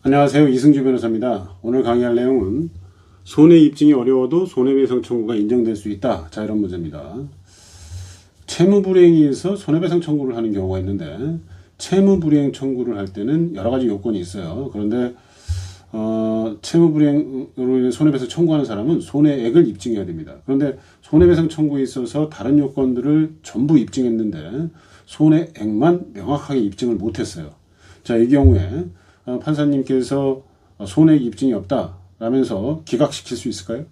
안녕하세요. 이승주 변호사입니다. 오늘 강의할 내용은 손해 입증이 어려워도 손해배상 청구가 인정될 수 있다. 자, 이런 문제입니다. 채무불이행에서 손해배상 청구를 하는 경우가 있는데 채무불이행 청구를 할 때는 여러 가지 요건이 있어요. 그런데 채무불이행으로 인해 손해배상 청구하는 사람은 손해액을 입증해야 됩니다. 그런데 손해배상 청구에 있어서 다른 요건들을 전부 입증했는데 손해액만 명확하게 입증을 못했어요. 자, 이 경우에 판사님께서 손해액 입증이 없다 라면서 기각시킬 수 있을까요?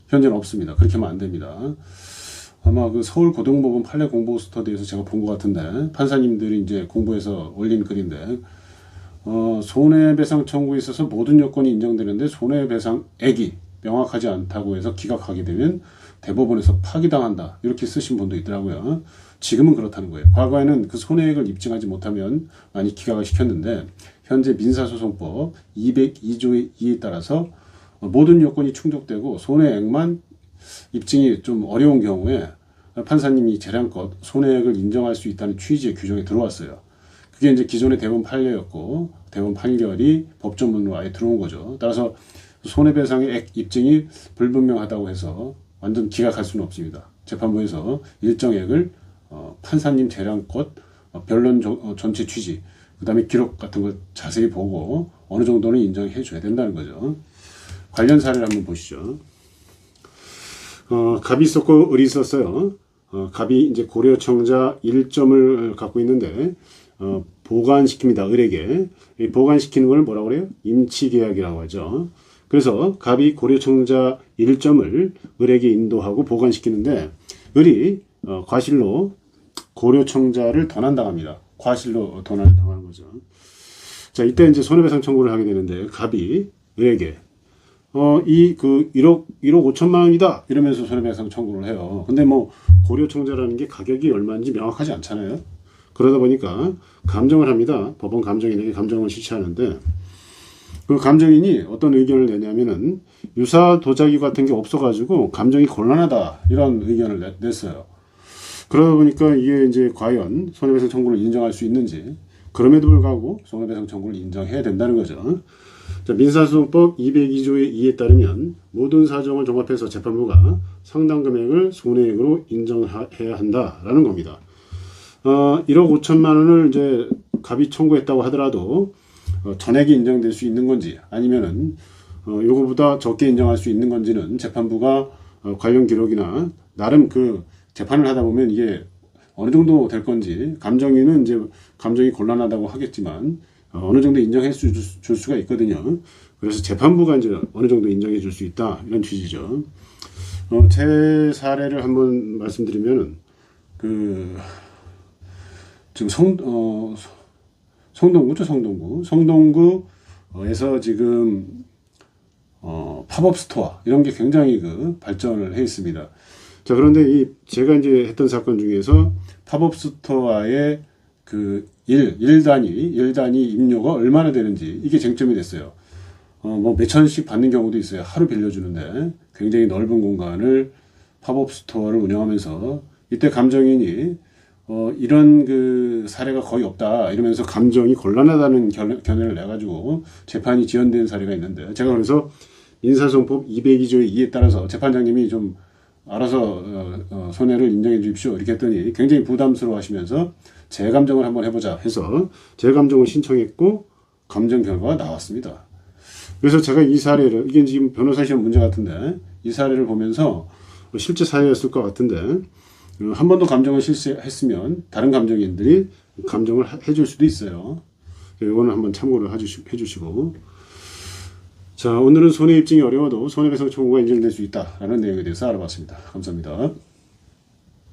현재는 없습니다. 그렇게 하면 안 됩니다. 아마 그 서울고등법원 판례 공보 스터디에서 제가 본 것 같은데 판사님들이 이제 공부해서 올린 글인데 손해배상 청구에 있어서 모든 요건이 인정되는데 손해배상액이 명확하지 않다고 해서 기각하게 되면 대법원에서 파기당한다 이렇게 쓰신 분도 있더라고요. 지금은 그렇다는 거예요. 과거에는 그 손해액을 입증하지 못하면 많이 기각을 시켰는데 현재 민사소송법 202조의 2에 따라서 모든 요건이 충족되고 손해액만 입증이 좀 어려운 경우에 판사님이 재량껏 손해액을 인정할 수 있다는 취지의 규정에 들어왔어요. 그게 이제 기존의 대법원 판례였고 대법원 판결이 법조문으로 아예 들어온 거죠. 따라서 손해배상의 액 입증이 불분명하다고 해서 완전 기각할 수는 없습니다. 재판부에서 일정액을 판사님 재량껏 변론 전체 취지 그 다음에 기록 같은 걸 자세히 보고 어느 정도는 인정해 줘야 된다는 거죠. 관련 사례를 한번 보시죠. 갑이 있었고 을이 있었어요. 갑이 이제 고려청자 1점을 갖고 있는데 보관시킵니다. 을에게. 이 보관시키는 걸 뭐라고 그래요? 임치계약이라고 하죠. 그래서 갑이 고려청자 1점을 을에게 인도하고 보관시키는데 을이 과실로 고려청자를 도난당합니다. 과실로 도난당하는 거죠. 자, 이때 이제 손해배상 청구를 하게 되는데 갑이 을에게 이 그 1억 5천만 원이다 이러면서 손해배상 청구를 해요. 근데 뭐 고려청자라는 게 가격이 얼마인지 명확하지 않잖아요. 그러다 보니까 감정을 합니다. 법원 감정인에게 감정을 실시하는데 그 감정인이 어떤 의견을 내냐면은 유사 도자기 같은 게 없어가지고 감정이 곤란하다 이런 의견을 냈어요. 그러다 보니까 이게 이제 과연 손해배상 청구를 인정할 수 있는지 그럼에도 불구하고 손해배상 청구를 인정해야 된다는 거죠. 자, 민사소송법 202조의 2에 따르면 모든 사정을 종합해서 재판부가 상당 금액을 손해액으로 인정해야 한다라는 겁니다. 1억 5천만 원을 이제 갑이 청구했다고 하더라도 전액이 인정될 수 있는 건지 아니면은 요거보다 적게 인정할 수 있는 건지는 재판부가 관련 기록이나 나름 그 재판을 하다 보면 이게 어느 정도 될 건지 감정인은 이제 감정이 곤란하다고 하겠지만 어느 정도 인정해 줄 수가 있거든요. 그래서 재판부가 이제 어느 정도 인정해 줄 수 있다 이런 취지죠. 제 사례를 한번 말씀드리면은 지금 성동구죠. 성동구에서 지금 팝업 스토어 이런 게 굉장히 그 발전을 해 있습니다. 자, 그런데 제가 이제 했던 사건 중에서 팝업 스토어의 그 일 단위 임료가 얼마나 되는지 이게 쟁점이 됐어요. 뭐 몇천씩 받는 경우도 있어요. 하루 빌려주는데 굉장히 넓은 공간을 팝업 스토어를 운영하면서 이때 감정인이 이런 그 사례가 거의 없다 이러면서 감정이 곤란하다는 견해를 내가지고 재판이 지연된 사례가 있는데 제가 그래서 민사소송법 202조의 2에 따라서 재판장님이 좀 알아서 손해를 인정해 주십시오 이렇게 했더니 굉장히 부담스러워 하시면서 재감정을 한번 해보자 해서 재감정을 신청했고 감정 결과가 나왔습니다. 그래서 제가 이 사례를 이게 지금 변호사 시험 문제 같은데 이 사례를 보면서 실제 사례였을 것 같은데 한 번 더 감정을 실시했으면 다른 감정인들이 감정을 해줄 수도 있어요. 이거는 한번 참고를 해주시고 자, 오늘은 손해 입증이 어려워도 손해배상 청구가 인정될 수 있다라는 내용에 대해서 알아봤습니다. 감사합니다.